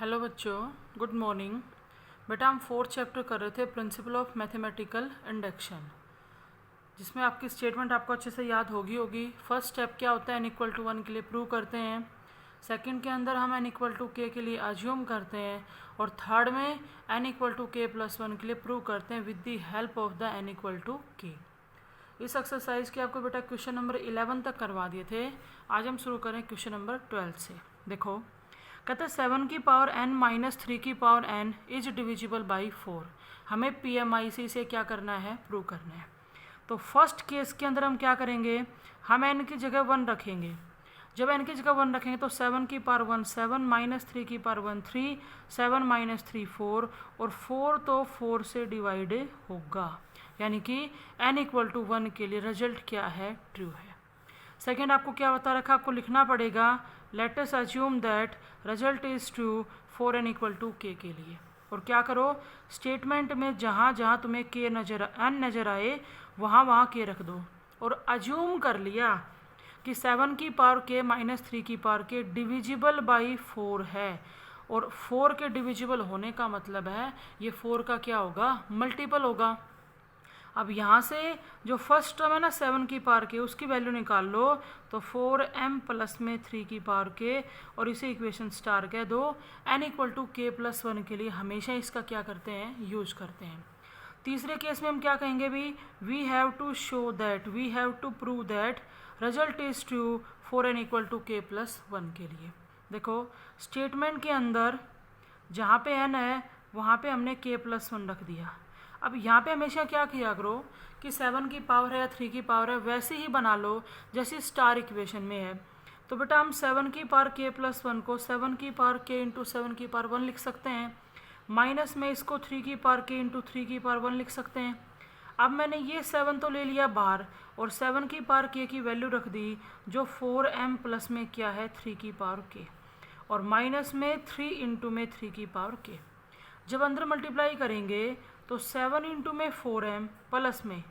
Hello बच्चों, good morning. बेटा हम फोर्थ चैप्टर कर रहे थे प्रिंसिपल ऑफ मैथमेटिकल इंडक्शन, जिसमें आपकी स्टेटमेंट आपको अच्छे से याद होगी। फर्स्ट स्टेप क्या होता है, n=1 के लिए प्रूव करते हैं। सेकंड के अंदर हम n=k के लिए अज्यूम करते हैं, और थर्ड में n=k+1 के लिए प्रूव करते हैं with the help of the n=k। इस एक्सरसाइज के आपको बेटा क्वेश्चन नंबर 11 तक करवा दिए थे। आज हम शुरू करें क्वेश्चन नंबर 12 से। देखो, कहते हैं 7 की पावर n माइनस 3 की power n is divisible by 4। हमें PMIC से क्या करना है, प्रूव करना है। तो फर्स्ट केस के अंदर हम क्या करेंगे, हम n की जगह 1 रखेंगे। जब n की जगह 1 रखेंगे तो 7 की पावर 1 7 माइनस 3 की पावर 1 3, 7 माइनस 3 4, और 4 तो 4 से डिवाइड होगा, यानी कि n=1 के लिए रिजल्ट क्या है, ट्रू है। सेकेंड आपको क्या बता रखा, आपको लिखना पड़ेगा late us assume that result is true for n=k के लिए। और क्या करो, स्टेटमेंट में जहाँ जहाँ तुम्हें n नज़र आए वहाँ वहाँ k रख दो। और अज्यूम कर लिया कि 7 की पावर k माइनस 3 की पावर k डिविजिबल बाई 4 है, और 4 के डिविजिबल होने का मतलब है ये 4 का क्या होगा, मल्टीपल होगा। अब यहाँ से जो फर्स्ट टर्म है ना 7 की पावर के, उसकी वैल्यू निकाल लो, तो 4m प्लस में 3 की पावर के, और इसे इक्वेशन स्टार कह दो। n=k+1 के लिए हमेशा इसका क्या करते हैं, यूज करते हैं। तीसरे केस में हम क्या कहेंगे भी, we have to show that, we have to prove that result is true for n=k+1 के लिए। देखो, स्टेटमेंट के अंदर जहाँ पे n है वहाँ पे हमने k+1 रख दिया। अब यहाँ पे हमेशा क्या किया करो कि 7 की पावर है या 3 की पावर है वैसे ही बना लो जैसे स्टार इक्वेशन में है। तो बेटा हम 7 की पावर k+1 को 7 की पावर k इंटू 7 की पावर 1 लिख सकते हैं। माइनस में इसको 3 की पावर k इंटू 3 की पावर 1 लिख सकते हैं। अब मैंने ये 7 तो ले लिया बाहर, और 7 की पावर k की वैल्यू रख दी जो 4m प्लस में क्या है, 3 की पावर k, और माइनस में 3 इंटू में 3 की पावर k। जब अंदर मल्टीप्लाई करेंगे तो 7 इंटू में 4m प्लस में,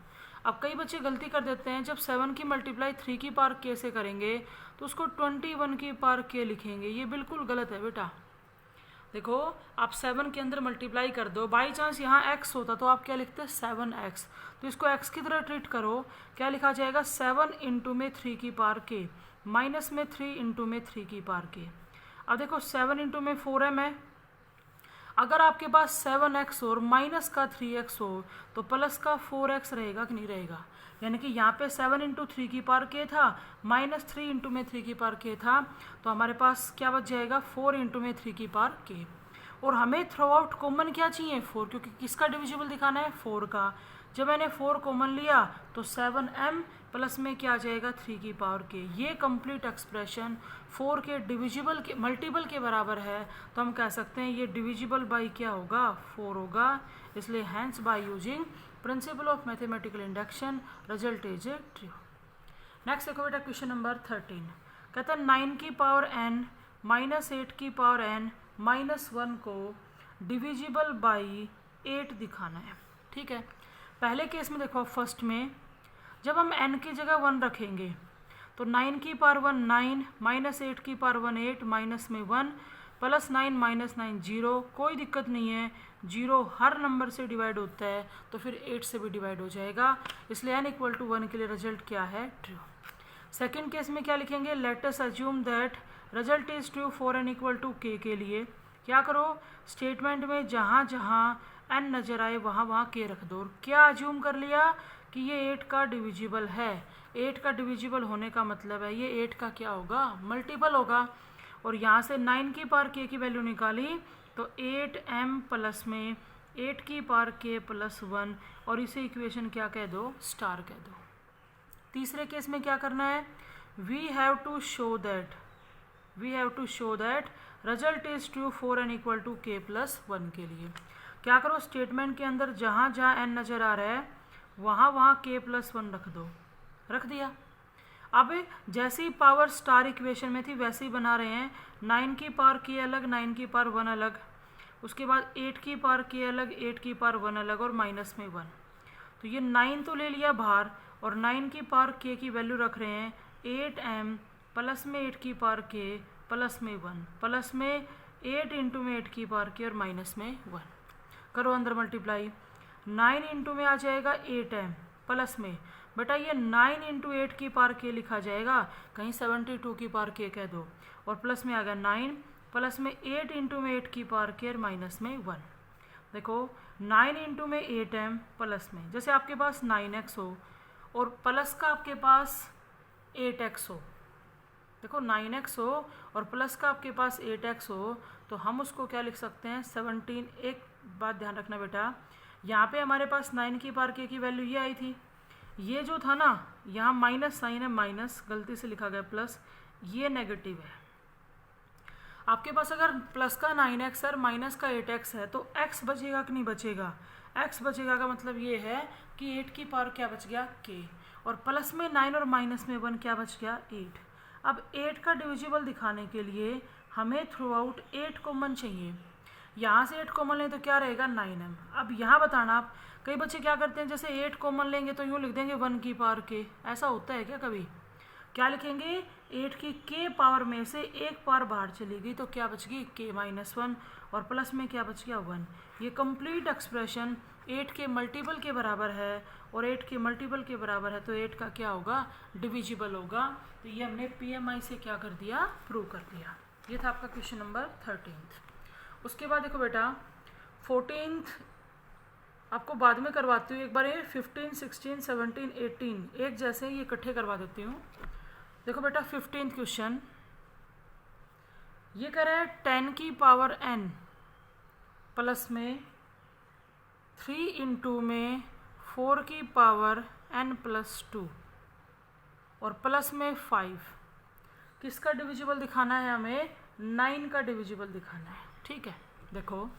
अब कई बच्चे गलती कर देते हैं, जब 7 की मल्टीप्लाई 3 की पावर k से करेंगे तो उसको 21 की पावर k लिखेंगे। ये बिल्कुल गलत है बेटा। देखो, आप 7 के अंदर मल्टीप्लाई कर दो, बाई चांस यहाँ x होता तो आप क्या लिखते, 7x, तो इसको x की तरह ट्रीट करो। क्या लिखा जाएगा, 7 इंटू में 3 की पावर k माइनस में 3 इंटू में 3 की पावर k। अब देखो 7 इंटू में 4m है, अगर आपके पास 7x और माइनस का 3x हो तो प्लस का 4x रहेगा कि नहीं रहेगा, यानी कि यहाँ पे 7 इंटू 3 की पावर k था, माइनस 3 इंटू में 3 की पावर k था, तो हमारे पास क्या बच जाएगा, 4 इंटू में 3 की पावर k। और हमें थ्रू आउट कॉमन क्या चाहिए, 4, क्योंकि किसका डिविजिबल दिखाना है, 4 का। जब मैंने 4 कॉमन लिया तो 7m प्लस में क्या आ जाएगा, 3 की पावर k। ये कंप्लीट एक्सप्रेशन 4 के डिविजिबल के मल्टीपल के बराबर है, तो हम कह सकते हैं ये डिविजिबल बाई क्या होगा, 4 होगा। इसलिए hence by using principle of mathematical induction result is true. Next देखो बेटा क्वेश्चन नंबर 13, कहता है 9 की पावर n माइनस 8 की पावर n माइनस 1 को डिविजिबल बाई 8 दिखाना है। ठीक है, पहले केस में देखो, फर्स्ट में जब हम n की जगह 1 रखेंगे तो 9 की पावर 1 9, माइनस 8 की पावर 1 8, माइनस में 1, प्लस 9 माइनस 9 0, कोई दिक्कत नहीं है, 0 हर नंबर से डिवाइड होता है तो फिर 8 से भी डिवाइड हो जाएगा। इसलिए n=1 के लिए रिजल्ट क्या है, ट्रू। सेकेंड केस में क्या लिखेंगे, late us assume that result is true for n=k के लिए। क्या करो, स्टेटमेंट में जहाँ जहाँ n नज़र आए वहाँ वहाँ k रख दो। और क्या अज्यूम कर लिया कि ये 8 का डिविजिबल है। 8 का डिविजिबल होने का मतलब है ये 8 का क्या होगा, मल्टीपल होगा। और यहाँ से 9 की पावर k की वैल्यू निकाली तो 8m प्लस में 8 की पावर k प्लस 1, और इसे इक्वेशन क्या कह दो, स्टार कह दो। तीसरे केस में क्या करना है, we have to show that result is true for n=k+1 के लिए। क्या करो, स्टेटमेंट के अंदर जहाँ जहाँ n नज़र आ रहा है वहाँ वहाँ k+1 रख दो, रख दिया। अब जैसी पावर स्टार इक्वेशन में थी वैसे ही बना रहे हैं। 9 की पावर k अलग, 9 की पावर 1 अलग, उसके बाद 8 की पावर k अलग, 8 की पावर 1 अलग, और माइनस में 1। तो ये 9 तो ले लिया बाहर, और 9 की पावर k की वैल्यू रख रहे हैं 8m प्लस में 8 की पावर k प्लस में 1, प्लस में 8 इंटू में 8 की पावर के और माइनस में 1, करो अंदर मल्टीप्लाई। 9 इंटू में आ जाएगा 8m प्लस में, बेटा ये 9 इंटू 8 की पावर के लिखा जाएगा, कहीं 72 की पावर के कह दो, और प्लस में आ गया 9 प्लस में 8 इंटू में 8 की पावर के और माइनस में 1। देखो 9 इंटू में 8m प्लस में, जैसे आपके पास 9x हो और प्लस का आपके पास 8x हो, देखो 9x हो और प्लस का आपके पास 8x हो, तो हम उसको क्या लिख सकते हैं 17। एक बात ध्यान रखना बेटा, यहाँ पे हमारे पास 9 की पावर के की वैल्यू ये आई थी, ये जो था ना यहाँ माइनस साइन है, माइनस गलती से लिखा गया प्लस, ये नेगेटिव है। आपके पास अगर प्लस का 9x और माइनस का 8x है तो x बचेगा कि नहीं बचेगा, x बचेगा का मतलब ये है कि 8 की पावर क्या बच गया k, और प्लस में 9 और माइनस में 1 क्या बच गया 8। अब 8 का डिविजिबल दिखाने के लिए हमें थ्रू आउट 8 कॉमन चाहिए, यहाँ से 8 कॉमन लें तो क्या रहेगा 9m। अब यहाँ बताना आप, कई बच्चे क्या करते हैं जैसे 8 कॉमन लेंगे तो यूँ लिख देंगे 1 की पावर के, ऐसा होता है क्या कभी? क्या लिखेंगे 8 की k पावर में से एक पावर बाहर चली गई तो क्या बच गई k माइनस 1, और प्लस में क्या बच गया 1। ये कंप्लीट एक्सप्रेशन 8 के मल्टीपल के बराबर है, और 8 के मल्टीपल के बराबर है तो 8 का क्या होगा डिविजिबल होगा। तो ये हमने PMI से क्या कर दिया प्रूव कर दिया। ये था आपका क्वेश्चन नंबर 13। उसके बाद देखो बेटा 14th आपको बाद में करवाती हूँ, एक बार ये 15, 16, 17, 18 एक जैसे ये इकट्ठे करवा देती हूँ। देखो बेटा 15th क्वेश्चन ये कह रहा है 10 की पावर n प्लस में 3 इंटू में 4 की पावर n प्लस 2 और प्लस में 5। किसका डिविजिबल दिखाना है हमें 9 का डिविजिबल दिखाना है, ठीक है। देखो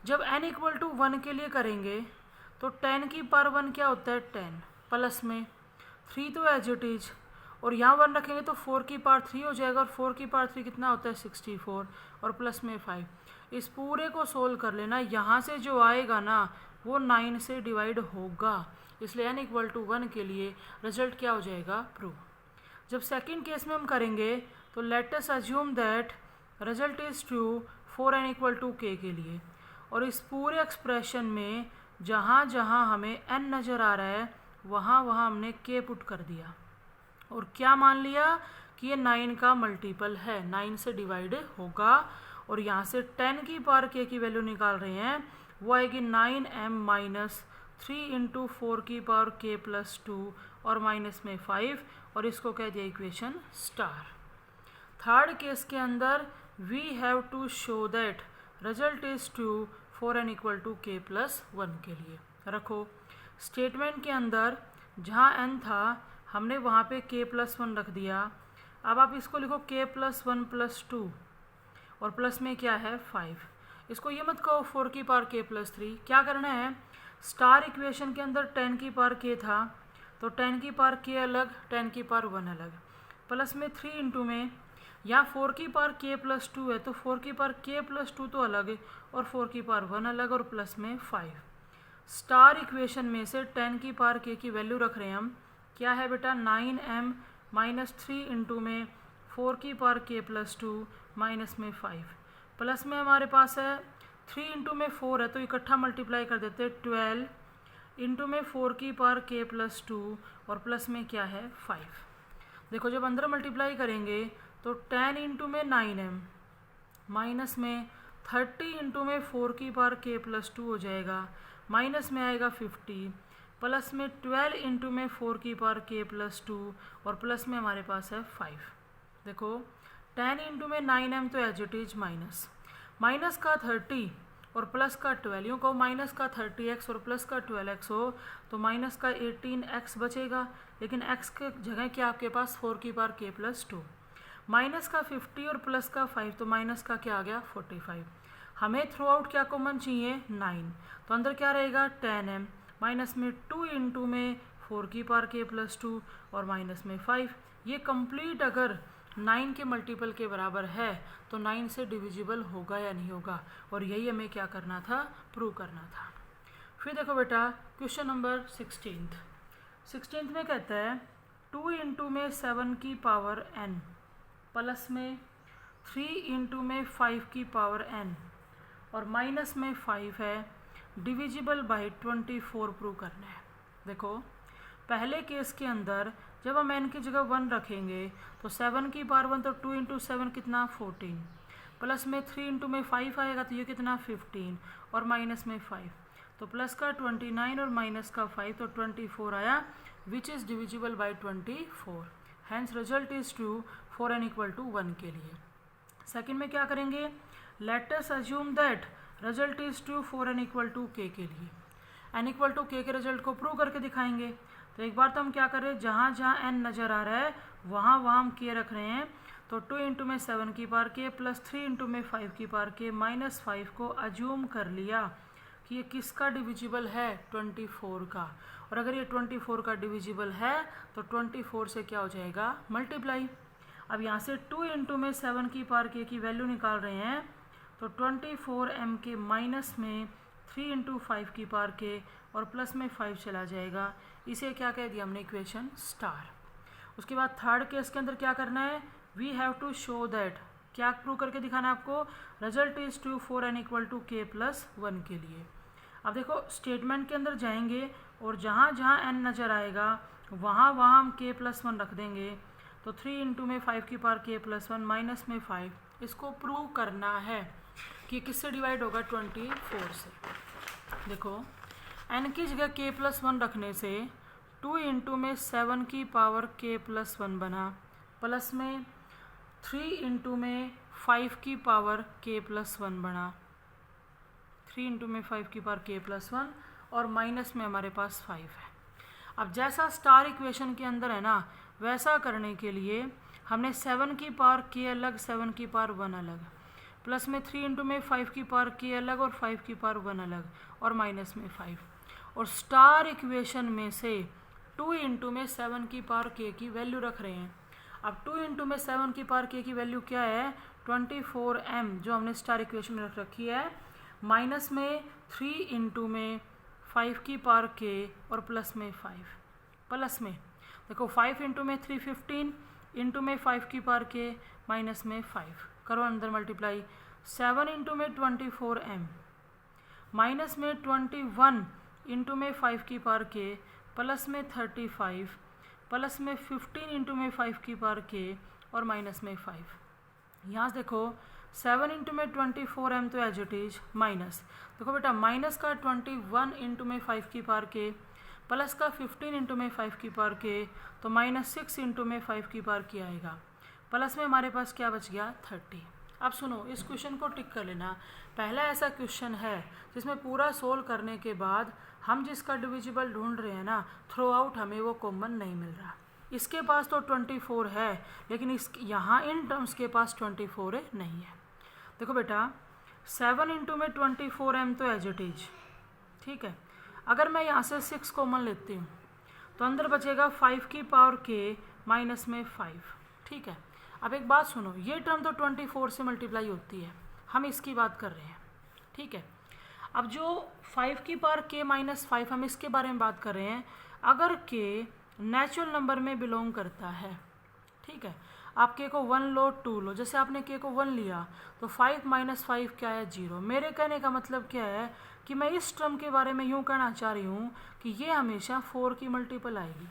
जब n इक्वल टू 1 के लिए करेंगे तो 10 की पावर 1 क्या होता है 10 प्लस में 3 तो एज इट इज, और यहाँ 1 रखेंगे तो 4 की पावर 3 हो जाएगा, और 4 की पावर 3 कितना होता है 64, और प्लस में 5। इस पूरे को सोल्व कर लेना, यहाँ से जो आएगा ना वो 9 से डिवाइड होगा, इसलिए n इक्वल टू 1 के लिए रिजल्ट क्या हो जाएगा प्रूव। जब सेकंड केस में हम करेंगे तो let us assume that result is true for n equal to k के लिए, और इस पूरे एक्सप्रेशन में जहाँ जहाँ हमें n नज़र आ रहा है वहाँ वहाँ हमने k पुट कर दिया, और क्या मान लिया कि ये 9 का मल्टीपल है, 9 से डिवाइड होगा, और यहाँ से 10 की पावर k की वैल्यू निकाल रहे हैं, वो आएगी 9m माइनस 3 इंटू 4 की पावर k प्लस 2 और माइनस में 5, और इसको कह दिया इक्वेशन स्टार। थर्ड केस के अंदर we have to show that result is true for n equal to k plus 1 के लिए। रखो स्टेटमेंट के अंदर जहाँ n था हमने वहाँ पे k प्लस 1 रख दिया। अब आप इसको लिखो k प्लस 1 प्लस 2 और प्लस में क्या है 5। इसको ये मत कहो 4 की पावर k प्लस 3। क्या करना है स्टार इक्वेशन के अंदर 10 की पावर k था तो 10 की पावर k अलग 10 की पावर 1 अलग, प्लस में 3 इंटू में यहाँ 4 की पावर k प्लस 2 है तो 4 की पावर k प्लस 2 तो अलग है, और 4 की पावर 1 अलग, और प्लस में 5। स्टार इक्वेशन में से 10 की पावर k की वैल्यू रख रहे हैं हम, क्या है बेटा 9m माइनस 3 इंटू में 4 की पावर k प्लस 2 माइनस में 5, प्लस में हमारे पास है 3 इंटू में 4 है तो इकट्ठा मल्टीप्लाई कर देते 12 इंटू में 4 की पावर k प्लस 2 और प्लस में क्या है 5। देखो जब अंदर मल्टीप्लाई करेंगे तो 10 इंटू में 9m माइनस में 30 इंटू में 4 की पावर k प्लस 2 हो जाएगा, माइनस में आएगा 50, प्लस में 12 इंटू में 4 की पावर k प्लस 2 और प्लस में हमारे पास है 5। देखो 10 इंटू में 9m तो as it is minus, minus का 30 और प्लस का 12, यूँ कहो माइनस का 30x और प्लस का 12x हो तो माइनस का 18x बचेगा, लेकिन x के जगह क्या आपके पास 4 की पावर k प्लस 2, माइनस का 50 और प्लस का 5 तो माइनस का क्या आ गया 45। हमें थ्रू आउट क्या कॉमन चाहिए 9, तो अंदर क्या रहेगा 10m माइनस में 2 इंटू में 4 की पावर k प्लस 2 और माइनस में 5। ये कंप्लीट अगर 9 के मल्टीपल के बराबर है तो 9 से डिविजिबल होगा या नहीं होगा, और यही हमें क्या करना था प्रूव करना था। फिर देखो बेटा क्वेश्चन नंबर 16th में कहता है 2 इंटू में 7 की पावर n प्लस में 3 इंटू में 5 की पावर n और माइनस में 5 है, डिविजिबल बाई 24 प्रूव करना है। देखो पहले केस के अंदर जब हम n की जगह 1 रखेंगे तो 7 की पावर 1, तो 2 इंटू 7 कितना 14, प्लस में 3 इंटू में 5 आएगा तो ये कितना 15 और माइनस में 5, तो प्लस का 29 और माइनस का 5, तो 24 आया, which is divisible by 24। Hence result is true for n equal to 1 के लिए। सेकेंड में क्या करेंगे, let us assume that result is true for n equal to k के लिए। n इक्वल टू k के रिजल्ट को प्रूव करके दिखाएंगे। तो एक बार तो हम क्या कर रहे हैं, जहाँ जहाँ n नज़र आ रहा है वहाँ वहाँ हम k रख रहे हैं। तो 2 इंटू में 7 की पावर k प्लस 3 इंटू में 5 की पावर k माइनस 5 को अज्यूम कर लिया कि ये किसका डिविजिबल है, 24 का। और अगर ये 24 का डिविजिबल है तो 24 से क्या हो जाएगा, मल्टीप्लाई। अब यहाँ से 2 इंटू में 7 की पावर k की वैल्यू निकाल रहे हैं, तो 24m के माइनस में 3 इंटू 5 की पावर k और प्लस में 5 चला जाएगा। इसे क्या कह दिया हमने, इक्वेशन स्टार। उसके बाद थर्ड केस के अंदर क्या करना है, we have to show that, क्या प्रूव करके दिखाना है आपको, result is true for n equal to k plus 1 के लिए। अब देखो स्टेटमेंट के अंदर जाएंगे और जहाँ जहाँ n नज़र आएगा वहाँ वहाँ हम k प्लस 1 रख देंगे। तो 3 इंटू में 5 की पावर k प्लस 1 माइनस में 5, इसको प्रूव करना है कि किससे डिवाइड होगा, 24 से। देखो n की जगह k प्लस 1 रखने से 2 इंटू में 7 की पावर k प्लस 1 बना, प्लस में 3 इंटू में 5 की पावर k प्लस 1 बना, 3 इंटू में 5 की पावर k प्लस 1 और माइनस में हमारे पास 5 है। अब जैसा स्टार इक्वेशन के अंदर है ना, वैसा करने के लिए हमने 7 की पावर k अलग, 7 की पावर 1 अलग, प्लस में 3 इंटू में 5 की पावर k अलग और 5 की पावर 1 अलग और माइनस में 5, और स्टार इक्वेशन में से 2 इंटू में 7 की पावर k की वैल्यू रख रहे हैं। अब 2 इंटू में 7 की पावर k की वैल्यू क्या है, 24m, जो हमने स्टार इक्वेशन में रख रखी है, माइनस में 3 इंटू में 5 की पावर k और प्लस में 5, प्लस में देखो 5 इंटू में 3 15 इंटू में 5 की पावर k माइनस में 5, करो अंदर मल्टीप्लाई, 7 इंटू में 24m माइनस में 21 इंटू में 5 की पावर k प्लस में 35 प्लस में 15 इंटू में 5 की पावर k और माइनस में 5। यहाँ से देखो 7 इंटू में 24m तो एज इट इज माइनस, देखो बेटा माइनस का 21 इंटू में 5 की पावर k प्लस का 15 इंटू में 5 की पावर k, तो माइनस 6 इंटू में 5 की पावर k आएगा, प्लस में हमारे पास क्या बच गया 30। अब सुनो इस क्वेश्चन को टिक कर लेना। पहला ऐसा क्वेश्चन है जिसमें पूरा सोल्व करने के बाद हम जिसका डिविजिबल ढूंढ रहे हैं ना, थ्रू आउट हमें वो कॉमन नहीं मिल रहा। इसके पास तो 24 है लेकिन इस यहाँ इन टर्म्स के पास 24 नहीं है। देखो बेटा 7 इंटू में 24m तो एज इट इज, ठीक है। अगर मैं यहाँ से 6 कॉमन लेती हूँ तो अंदर बचेगा 5 की पावर k माइनस में 5, ठीक है। अब एक बात सुनो, ये टर्म तो 24 से मल्टीप्लाई होती है, हम इसकी बात कर रहे हैं, ठीक है। अब जो 5 की पावर k माइनस 5 हम इसके बारे में बात कर रहे हैं। अगर k नेचुरल नंबर में बिलोंग करता है, ठीक है, आप k को 1 लो 2 लो, जैसे आपने k को 1 लिया तो 5 माइनस 5 क्या है 0। मेरे कहने का मतलब क्या है कि मैं इस टर्म के बारे में यूँ कहना चाह रही हूँ कि ये हमेशा 4 की मल्टीपल आएगी।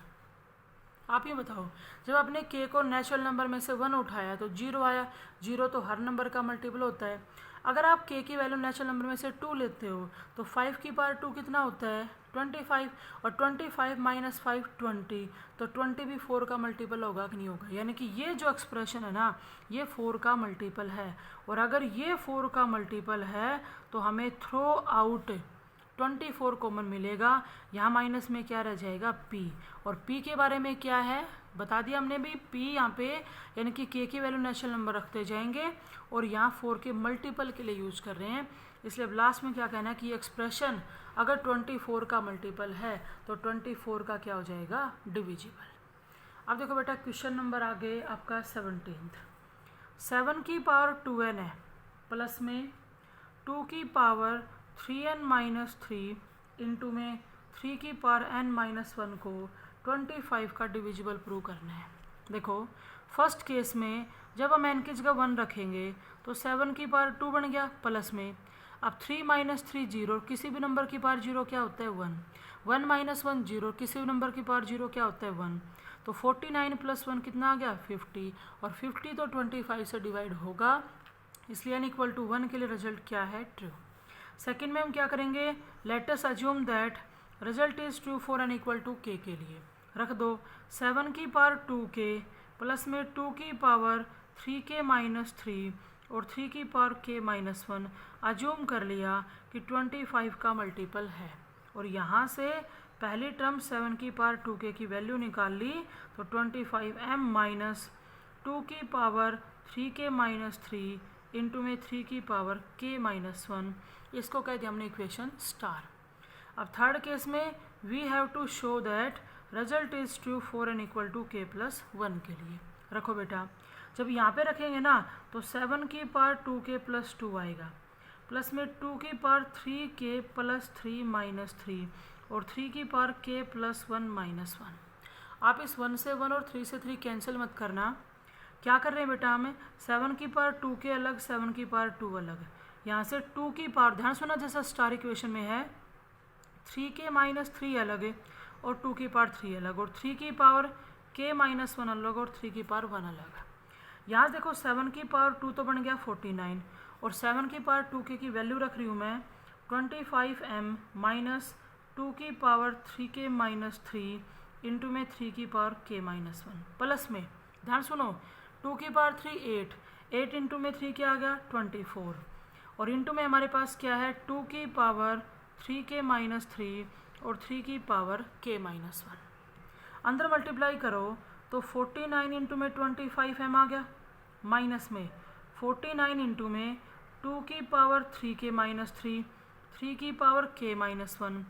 आप ये बताओ, जब आपने k को नेचुरल नंबर में से 1 उठाया तो 0 आया, 0 तो हर नंबर का मल्टीपल होता है। अगर आप k की वैल्यू नेचुरल नंबर में से 2 लेते हो तो 5 की पावर 2 कितना होता है 25, और 25 माइनस 5 20, तो 20 भी 4 का मल्टीपल होगा कि नहीं होगा। यानी कि ये जो एक्सप्रेशन है ना, ये 4 का मल्टीपल है, और अगर ये 4 का मल्टीपल है तो हमें थ्रो आउट 24 कॉमन मिलेगा। यहाँ माइनस में क्या रह जाएगा p, और p के बारे में क्या है बता दिया हमने भी, p यहाँ पे यानी कि k की वैल्यू नेचुरल नंबर रखते जाएंगे और यहाँ 4 के मल्टीपल के लिए यूज कर रहे हैं। इसलिए लास्ट में क्या कहना है कि ये एक्सप्रेशन अगर 24 का मल्टीपल है तो 24 का क्या हो जाएगा डिविजिबल। अब देखो बेटा क्वेश्चन नंबर आगे आपका 17th, 7 की पावर 2n है, प्लस में 2 की पावर 3n माइनस 3 इंटू में 3 की पावर n माइनस 1 को 25 का डिविजिबल प्रूव करना है। देखो फर्स्ट केस में जब हम n की जगह 1 रखेंगे तो 7 की पावर 2 बन गया प्लस में, अब 3 माइनस 3 जीरो, किसी भी नंबर की पावर जीरो क्या होता है 1, 1 माइनस 1 जीरो, किसी भी नंबर की पावर जीरो क्या होता है 1, तो 49 प्लस 1 कितना आ गया 50, और 50 तो 25 से डिवाइड होगा, इसलिए n इक्वल टू 1 के लिए रिजल्ट क्या है ट्रू। सेकेंड में हम क्या करेंगे, let us assume that result is true for n equal to k के लिए रख दो 7 की पावर 2k प्लस में 2 की पावर 3k माइनस 3 और 3 की पावर k माइनस 1, अज्यूम कर लिया कि 25 का मल्टीपल है, और यहाँ से पहली टर्म 7 की पावर 2k की वैल्यू निकाल ली, तो 25m माइनस 2 की पावर 3k माइनस 3 इंटू में 3 की पावर k माइनस 1, इसको कह दिया हमने इक्वेशन स्टार। अब थर्ड केस में we have to show that result is true for n equal to k plus 1 के लिए रखो बेटा, जब यहाँ पे रखेंगे ना तो 7 की पावर 2k प्लस 2 आएगा, प्लस में 2 की पावर 3k प्लस 3 माइनस 3 और 3 की पावर k प्लस 1 माइनस 1। आप इस 1 से 1 और 3 से 3 कैंसिल मत करना, क्या कर रहे हैं बेटा हमें 7 की पावर 2k अलग 7 की पावर 2 अलग, यहाँ से 2 की पावर ध्यान सुना जैसा स्टार इक्वेशन में है 3k माइनस 3 अलग है और 2 की पावर 3 अलग, और 3 की पावर k माइनस 1 अलग और 3 की पावर 1 अलग। यहाँ देखो 7 की पावर 2 तो बन गया 49 और 7 की पावर 2k की वैल्यू रख रही हूँ मैं 25m माइनस 2 की पावर 3k माइनस 3 इंटू में 3 की पावर k माइनस 1 प्लस में ध्यान सुनो 2 की पावर 3 8 इंटू में 3 क्या आ गया 24 और इंटू में हमारे पास क्या है 2 की पावर 3k माइनस 3 और 3 की पावर k माइनस 1, अंदर मल्टीप्लाई करो तो 49 इंटू में 25m आ गया, माइनस में 49 इंटू में 2 की पावर 3k माइनस 3 की पावर k माइनस 1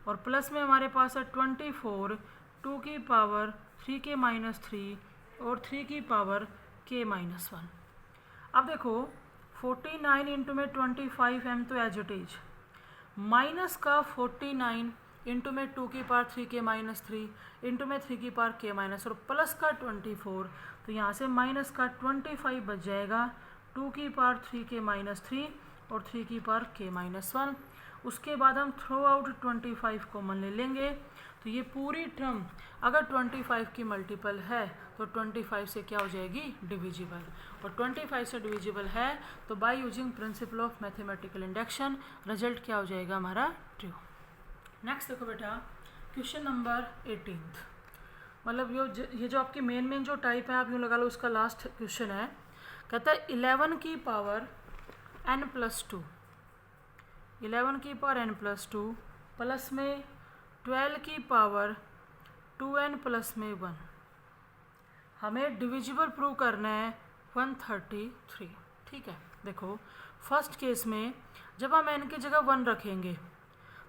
और प्लस में हमारे पास है 24 2 की पावर 3k माइनस 3 और 3 की पावर k माइनस 1। अब देखो 49 इंटू में 25m तो एज इट इज, माइनस का 49 इंटू में 2 की पावर 3k माइनस 3 इंटू में 3 की पावर k माइनस और प्लस का 24, तो यहाँ से माइनस का 25 बच जाएगा 2 की पावर 3k माइनस 3 और 3 की पावर k माइनस 1। उसके बाद हम थ्रो आउट 25 कॉमन ले लेंगे, तो ये पूरी टर्म अगर 25 की मल्टीपल है तो 25 से क्या हो जाएगी डिविजिबल, और 25 से डिविजिबल है तो bye using principle of mathematical induction result क्या हो जाएगा हमारा ट्रू। नेक्स्ट देखो बेटा क्वेश्चन नंबर 18, मतलब ये जो आपकी मेन जो टाइप है आप यूँ लगा लो उसका लास्ट क्वेश्चन है, कहता है 11 की पावर n प्लस 2, 11 की पावर n प्लस 2 प्लस में 12 की पावर 2n प्लस में 1, हमें डिविजिबल प्रूव करना है 133। ठीक है, देखो फर्स्ट केस में जब हम n की जगह 1 रखेंगे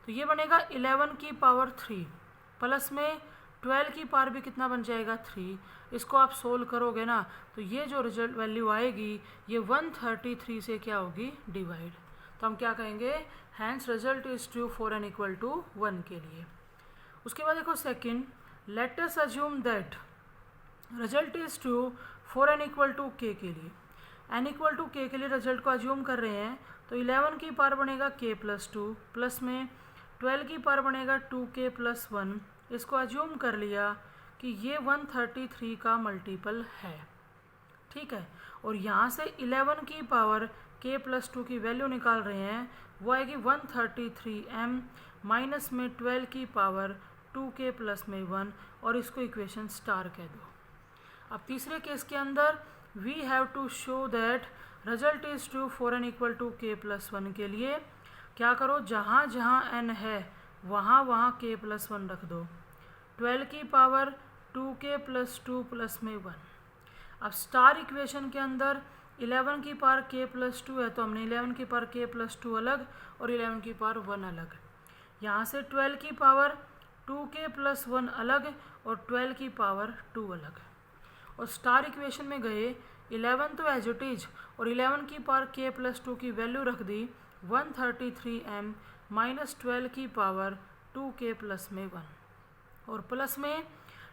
तो ये बनेगा 11 की पावर 3 प्लस में 12 की पावर भी कितना बन जाएगा 3, इसको आप सोल्व करोगे ना तो ये जो रिजल्ट वैल्यू आएगी ये 133 से क्या होगी डिवाइड, तो हम क्या कहेंगे hence result is true for n equal to 1 के लिए। उसके बाद देखो second, let us assume that result is true for n equal to k के लिए, n इक्वल टू k के लिए रिजल्ट को अज्यूम कर रहे हैं तो 11 की पावर बनेगा k प्लस 2 प्लस में 12 की पावर बनेगा 2k प्लस 1, इसको अज्यूम कर लिया कि ये 133 का मल्टीपल है। ठीक है, और यहाँ से 11 की पावर k प्लस 2 की वैल्यू निकाल रहे हैं, वो आएगी 133m माइनस में 12 की पावर 2k प्लस में 1 और इसको इक्वेशन स्टार कह दो। अब तीसरे केस के अंदर we have to show that result is true for n equal to k plus 1 के लिए क्या करो जहाँ जहाँ n है वहाँ वहाँ k प्लस 1 रख दो, 12 की पावर 2k प्लस 2 प्लस में 1। अब स्टार इक्वेशन के अंदर 11 की पावर k प्लस 2 है तो हमने 11 की पावर k प्लस 2 अलग और 11 की पावर 1 अलग, यहाँ से 12 की पावर 2k प्लस 1 अलग और 12 की पावर 2 अलग, और स्टार इक्वेशन में गए 11 तो एज इट इज और 11 की पावर k प्लस 2 की वैल्यू रख दी 133m माइनस 12 की पावर 2k प्लस में 1 और प्लस में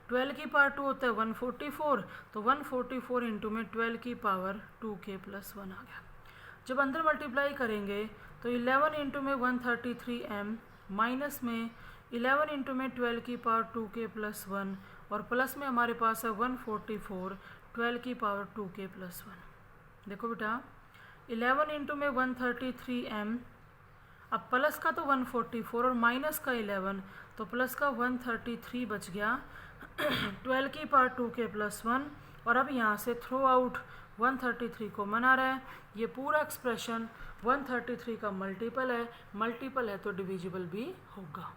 12 की पावर 2 होता है 144, तो 144 इंटू में 12 की पावर 2k + 1 आ गया। जब अंदर मल्टीप्लाई करेंगे तो 11 इंटू में 133m माइनस में 11 इंटू में 12 की पावर 2k + 1 और प्लस में हमारे पास है 144 12 की पावर 2k + 1। देखो बेटा 11 इंटू में 133m, अब प्लस का तो 144 और माइनस का 11, तो प्लस का 133 बच गया 12 की पावर 2k + 1 और अब यहाँ से थ्रो आउट 133 को मना रहा है। ये पूरा एक्सप्रेशन 133 का मल्टीपल है तो डिविजिबल भी होगा।